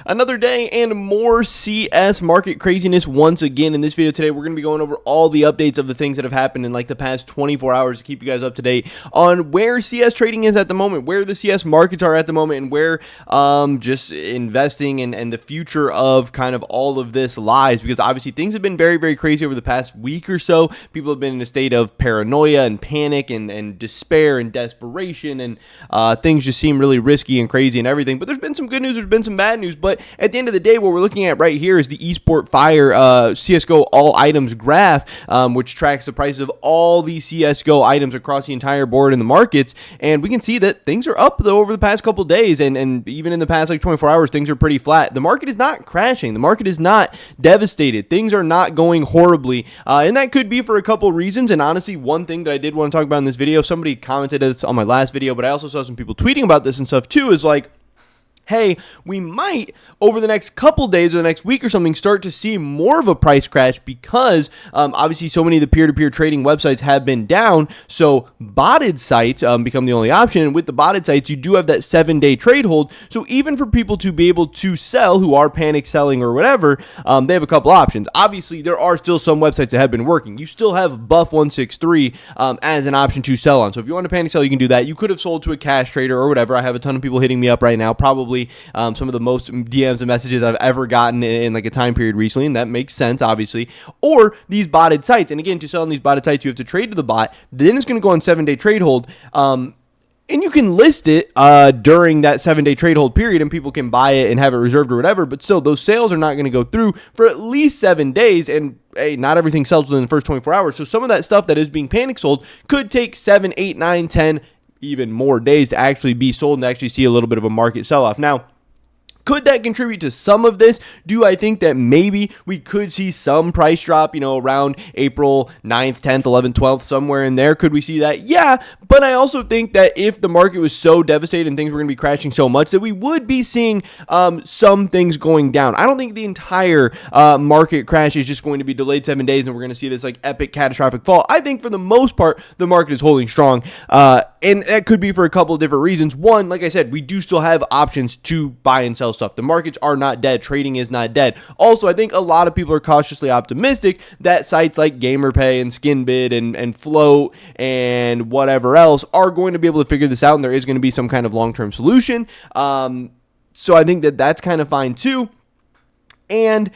Another day and more CS market craziness once again. In this video today, we're going to be going over all the updates of the things that have happened in like the past 24 hours to keep you guys up to date on where CS trading is at the moment, where the CS markets are at the moment, and where just investing and the future of kind of all of this lies, because obviously things have been very, very crazy over the past week or so. People have been in a state of paranoia and panic and despair and desperation, and things just seem really risky and crazy and everything. But there's been some good news, there's been some bad news, but at the end of the day, what we're looking at right here is the Esport Fire CSGO all items graph, which tracks the prices of all the CSGO items across the entire board in the markets. And we can see that things are up though over the past couple days, and even in the past like 24 hours, things are pretty flat. The market is not crashing. The market is not devastated. Things are not going horribly, and that could be for a couple reasons. And honestly, one thing that I did want to talk about in this video, somebody commented this on my last video, but I also saw some people tweeting about this and stuff too, is like, hey, we might over the next couple days or the next week or something start to see more of a price crash because obviously so many of the peer-to-peer trading websites have been down, so botted sites become the only option. And with the botted sites, you do have that 7-day trade hold, so even for people to be able to sell who are panic selling or whatever, they have a couple options. Obviously, there are still some websites that have been working. You still have Buff163 as an option to sell on, so if you want to panic sell, you can do that. You could have sold to a cash trader or whatever. I have a ton of people hitting me up right now, probably some of the most DMs and messages I've ever gotten in like a time period recently, and that makes sense, obviously. Or these botted sites, and again, to sell on these botted sites, you have to trade to the bot, then it's going to go on 7-day trade hold, and you can list it during that 7-day trade hold period, and people can buy it and have it reserved or whatever, but still, those sales are not going to go through for at least 7 days, and hey, not everything sells within the first 24 hours, so some of that stuff that is being panic sold could take 7, 8, 9, 10, even more days to actually be sold and to actually see a little bit of a market sell-off. Now, could that contribute to some of this? Do I think that maybe we could see some price drop, around April 9th, 10th, 11th, 12th, somewhere in there? Could we see that? Yeah, but I also think that if the market was so devastated and things were going to be crashing so much that we would be seeing some things going down. I don't think the entire market crash is just going to be delayed 7 days and we're going to see this like epic catastrophic fall. I think for the most part, the market is holding strong, and that could be for a couple of different reasons. One, like I said, we do still have options to buy and sell stuff. The markets are not dead. Trading is not dead. Also, I think a lot of people are cautiously optimistic that sites like GamerPay and SkinBid and Float and whatever else are going to be able to figure this out, and there is going to be some kind of long-term solution. So I think that that's kind of fine too. And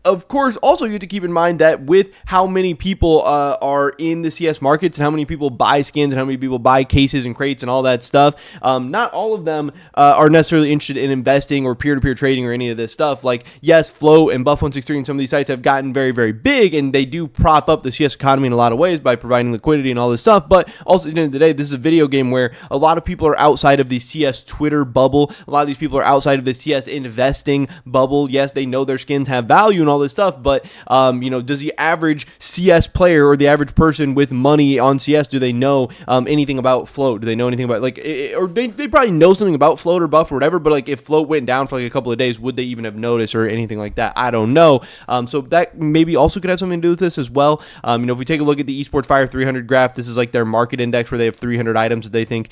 of course, also you have to keep in mind that with how many people are in the CS markets and how many people buy skins and how many people buy cases and crates and all that stuff, not all of them are necessarily interested in investing or peer-to-peer trading or any of this stuff. Like, yes, Float and Buff163 and some of these sites have gotten very, very big, and they do prop up the CS economy in a lot of ways by providing liquidity and all this stuff. But also, at the end of the day, this is a video game where a lot of people are outside of the CS Twitter bubble. A lot of these people are outside of the CS investing bubble. Yes, they know their skins have value and all this stuff, but does the average CS player or the average person with money on CS, do they know anything about Float? Do they know anything about or they probably know something about Float or Buff or whatever, but like if Float went down for like a couple of days, would they even have noticed or anything like that? I don't know. So that maybe also could have something to do with this as well. If we take a look at the Esports Fire 300 graph, this is like their market index where they have 300 items that they think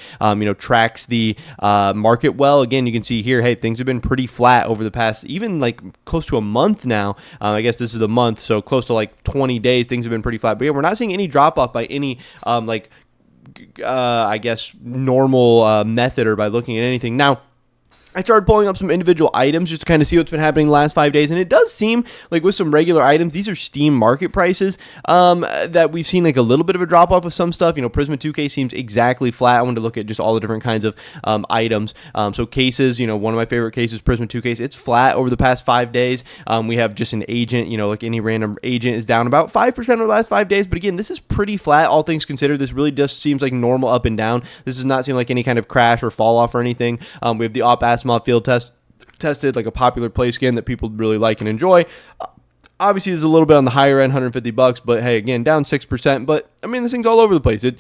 tracks the market well. Again, you can see here, hey, things have been pretty flat over the past even like close to a month now. I guess this is the month, so close to like 20 days, things have been pretty flat. But yeah, we're not seeing any drop off by any I guess normal method or by looking at anything. Now, I started pulling up some individual items just to kind of see what's been happening the last 5 days, and it does seem like with some regular items, these are Steam market prices, that we've seen like a little bit of a drop off of some stuff. Prisma 2K seems exactly flat. I wanted to look at just all the different kinds of items. So cases, one of my favorite cases, Prisma 2 case, it's flat over the past 5 days. We have just an agent, like any random agent is down about 5% over the last 5 days. But again, this is pretty flat, all things considered. This really just seems like normal up and down. This does not seem like any kind of crash or fall off or anything. We have the op Asimov field tested, like a popular play skin that people really like and enjoy. Obviously, there's a little bit on the higher end, $150, but hey, again, down 6%. But I mean, this thing's all over the place. It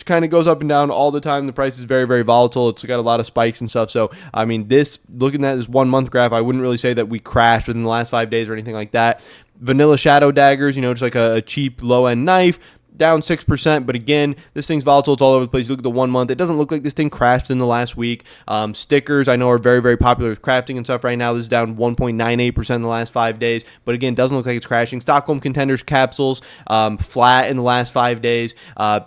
kind of goes up and down all the time. The price is very, very volatile. It's got a lot of spikes and stuff. So, I mean, looking at this 1 month graph, I wouldn't really say that we crashed within the last 5 days or anything like that. Vanilla Shadow Daggers, just like a cheap low end knife. down 6%, but again, this thing's volatile. It's all over the place. You look at the 1 month, it doesn't look like this thing crashed in the last week. Stickers, I know, are very, very popular with crafting and stuff right now. This is down 1.98% in the last 5 days, but again, doesn't look like it's crashing. Stockholm Contenders capsules, flat in the last 5 days.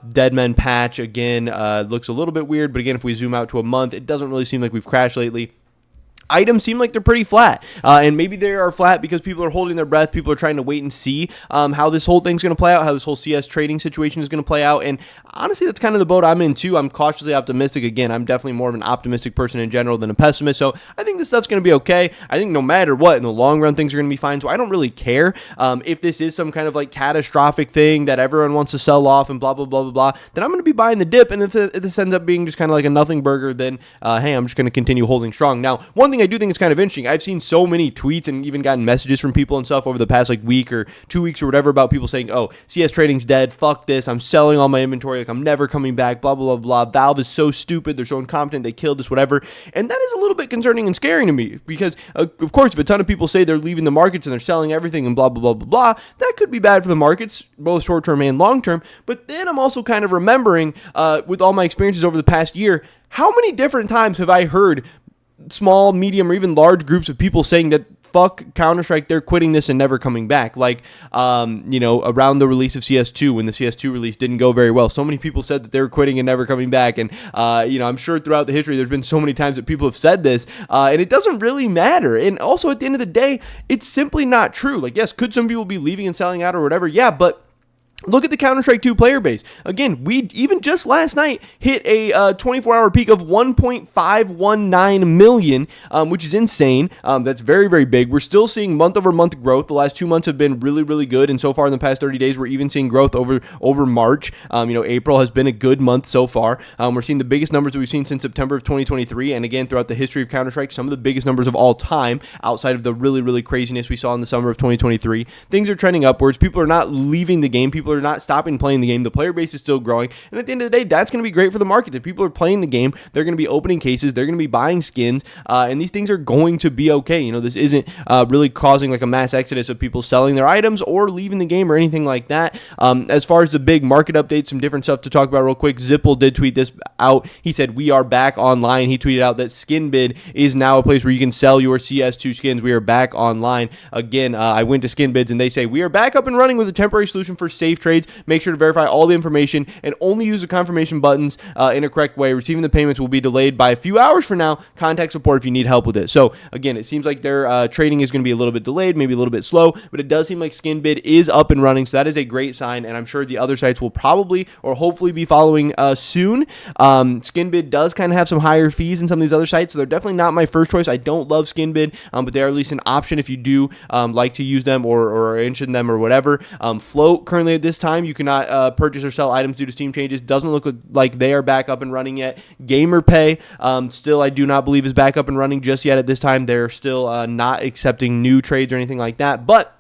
Dead Men patch, again, looks a little bit weird, but again, if we zoom out to a month, it doesn't really seem like we've crashed lately. Items seem like they're pretty flat, and maybe they are flat because people are holding their breath. People are trying to wait and see how this whole thing's going to play out, how this whole CS trading situation is going to play out, and honestly, that's kind of the boat I'm in too. I'm cautiously optimistic. Again, I'm definitely more of an optimistic person in general than a pessimist, so I think this stuff's going to be okay. I think no matter what, in the long run, things are going to be fine, so I don't really care if this is some kind of like catastrophic thing that everyone wants to sell off and blah, blah, blah, blah, blah, then I'm going to be buying the dip, and if this ends up being just kind of like a nothing burger, then hey, I'm just going to continue holding strong. Now, one thing I do think is kind of interesting. I've seen so many tweets and even gotten messages from people and stuff over the past like week or 2 weeks or whatever about people saying, oh, CS trading's dead. Fuck this. I'm selling all my inventory. Like, I'm never coming back. Blah, blah, blah, blah. Valve is so stupid. They're so incompetent. They killed us, whatever. And that is a little bit concerning and scary to me because, of course, if a ton of people say they're leaving the markets and they're selling everything and blah, blah, blah, blah, blah, that could be bad for the markets, both short-term and long-term. But then I'm also kind of remembering, with all my experiences over the past year, how many different times have I heard small, medium, or even large groups of people saying that fuck Counter-Strike, they're quitting this and never coming back. Like, around the release of CS2, when the CS2 release didn't go very well, so many people said that they were quitting and never coming back. And, I'm sure throughout the history, there's been so many times that people have said this, and it doesn't really matter. And also, at the end of the day, it's simply not true. Like, yes, could some people be leaving and selling out or whatever? Yeah, but look at the Counter-Strike 2 player base. Again, we even just last night hit a 24-hour peak of 1.519 million, which is insane. That's very, very big. We're still seeing month-over-month growth. The last 2 months have been really, really good, and so far in the past 30 days, we're even seeing growth over March. April has been a good month so far. We're seeing the biggest numbers that we've seen since September of 2023, and again, throughout the history of Counter-Strike, some of the biggest numbers of all time, outside of the really, really craziness we saw in the summer of 2023. Things are trending upwards. People are not leaving the game. People are not stopping playing the game. The player base is still growing, and at the end of the day, that's going to be great for the market. If people are playing the game, they're going to be opening cases, they're going to be buying skins, and these things are going to be okay. This isn't really causing like a mass exodus of people selling their items or leaving the game or anything like that. As far as the big market updates, some different stuff to talk about real quick. Zipple did tweet this out. He said, "We are back online." He tweeted out that SkinBid is now a place where you can sell your CS2 skins. We are back online. Again, I went to SkinBids and they say, "We are back up and running with a temporary solution for safe trades. Make sure to verify all the information and only use the confirmation buttons in a correct way. Receiving the payments will be delayed by a few hours for now. Contact support if you need help with it." So again, it seems like their trading is going to be a little bit delayed, maybe a little bit slow, but it does seem like SkinBid is up and running. So that is a great sign, and I'm sure the other sites will probably or hopefully be following soon. SkinBid does kind of have some higher fees than some of these other sites, so they're definitely not my first choice. I don't love SkinBid, but they are at least an option if you do like to use them or are interested in them or whatever. Float currently at this time, you cannot purchase or sell items due to Steam changes. Doesn't look like they are back up and running yet. GamerPay, still I do not believe is back up and running just yet at this time. They're still not accepting new trades or anything like that, but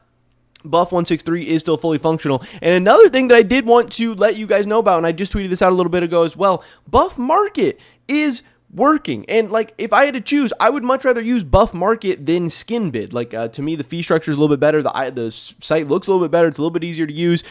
Buff163 is still fully functional. And another thing that I did want to let you guys know about, and I just tweeted this out a little bit ago as well, Buff Market is working. And like, if I had to choose, I would much rather use Buff Market than SkinBid. Like, to me, the fee structure is a little bit better. The site looks a little bit better. It's a little bit easier to use.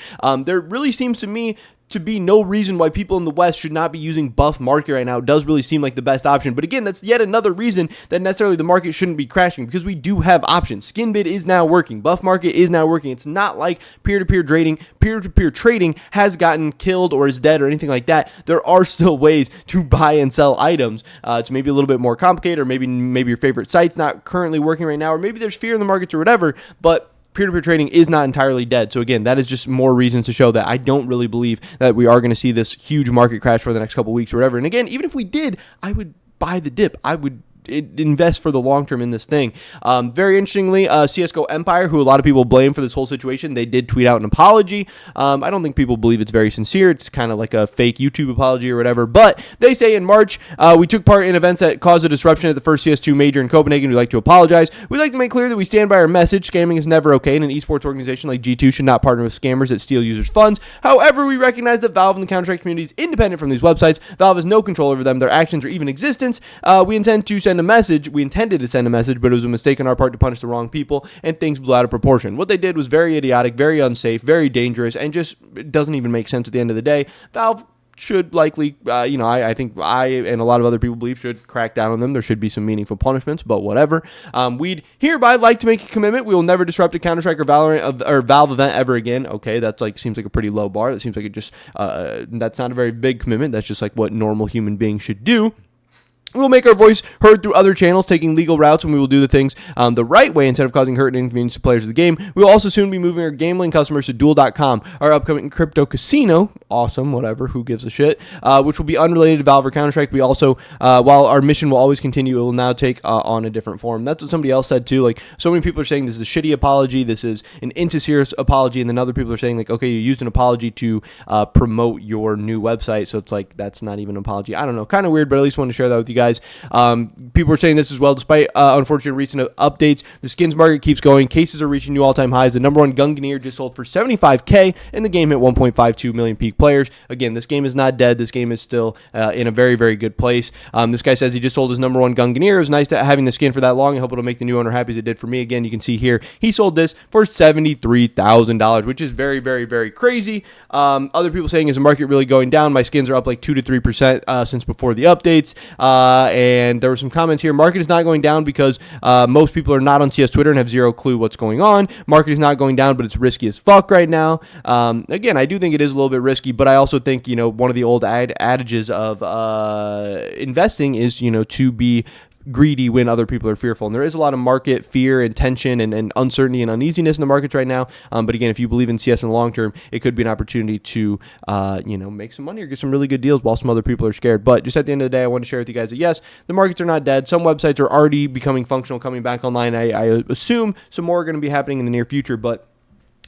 There really seems to me to be no reason why people in the West should not be using Buff Market right now. It does really seem like the best option. But again, that's yet another reason that necessarily the market shouldn't be crashing, because we do have options. SkinBid is now working. Buff Market is now working. It's not like peer-to-peer trading. Peer-to-peer trading has gotten killed or is dead or anything like that. There are still ways to buy and sell items. It's maybe a little bit more complicated, or maybe your favorite site's not currently working right now, or maybe there's fear in the markets or whatever, but peer-to-peer trading is not entirely dead. So again, that is just more reasons to show that I don't really believe that we are going to see this huge market crash for the next couple weeks or whatever. And again, even if we did, I would buy the dip. I would invest for the long term in this thing. Very interestingly, CSGO Empire, who a lot of people blame for this whole situation, they did tweet out an apology. I don't think people believe it's very sincere. It's kind of like a fake YouTube apology or whatever, but they say in March, we took part in events that caused a disruption at the first CS2 major in Copenhagen. We'd like to apologize. We'd like to make clear that we stand by our message. Scamming is never okay, and an esports organization like G2 should not partner with scammers that steal users' funds. However, we recognize that Valve and the Counter-Strike community is independent from these websites. Valve has no control over them, their actions, or even existence. We intend to send send a message. We intended to send a message, but it was a mistake on our part to punish the wrong people, and things blew out of proportion. What they did was very idiotic, very unsafe, very dangerous, and just it doesn't even make sense at the end of the day. Valve should likely, I think I and a lot of other people believe should crack down on them. There should be some meaningful punishments, but whatever. We'd hereby like to make a commitment. We will never disrupt a Counter-Strike or Valorant or Valve event ever again. Okay, that's seems like a pretty low bar. That seems like it just that's not a very big commitment. That's just like what normal human beings should do. We will make our voice heard through other channels, taking legal routes, and we will do the things the right way instead of causing hurt and inconvenience to players of the game. We will also soon be moving our gambling customers to Duel.com, our upcoming crypto casino. Awesome, whatever, who gives a shit? Which will be unrelated to Valve or Counter-Strike. We also, while our mission will always continue, it will now take on a different form. That's what somebody else said too. Like, so many people are saying this is a shitty apology, this is an insincere apology, and then other people are saying like, okay, you used an apology to promote your new website, so it's like that's not even an apology. I don't know, kind of weird, but at least wanted to share that with you guys. People are saying this as well. Despite unfortunate recent updates, the skins market keeps going. Cases are reaching new all-time highs. The number one Gungnir just sold for $75K, and the game hit 1.52 million peak players. Again, this game is not dead. This game is still in a very, very good place. This guy says he just sold his number one Gungnir. It was nice having the skin for that long. I hope it'll make the new owner happy as it did for me. Again, you can see here he sold this for $73,000, which is very, very, very crazy. Other people saying, is the market really going down? My skins are up like 2 to 3% since before the updates. And there were some comments here. Market is not going down because most people are not on CS Twitter and have zero clue what's going on. Market is not going down, but it's risky as fuck right now. Again, I do think it is a little bit risky, but I also think, one of the old adages of investing is, to be greedy when other people are fearful. And there is a lot of market fear and tension and uncertainty and uneasiness in the markets right now. But again, if you believe in CS in the long term, it could be an opportunity to, make some money or get some really good deals while some other people are scared. But just at the end of the day, I want to share with you guys that yes, the markets are not dead. Some websites are already becoming functional, coming back online. I assume some more are going to be happening in the near future, but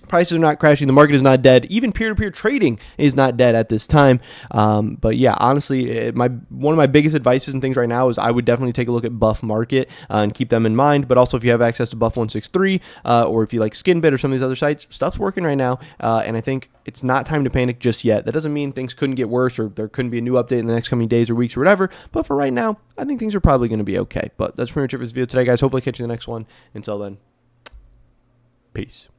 prices are not crashing. The market is not dead. Even peer-to-peer trading is not dead at this time. But yeah, honestly, one of my biggest advices and things right now is I would definitely take a look at Buff Market and keep them in mind. But also, if you have access to Buff 163 or if you like Skinbit or some of these other sites, stuff's working right now. And I think it's not time to panic just yet. That doesn't mean things couldn't get worse or there couldn't be a new update in the next coming days or weeks or whatever. But for right now, I think things are probably going to be okay. But that's pretty much it for this video today, guys. Hopefully, catch you in the next one. Until then, peace.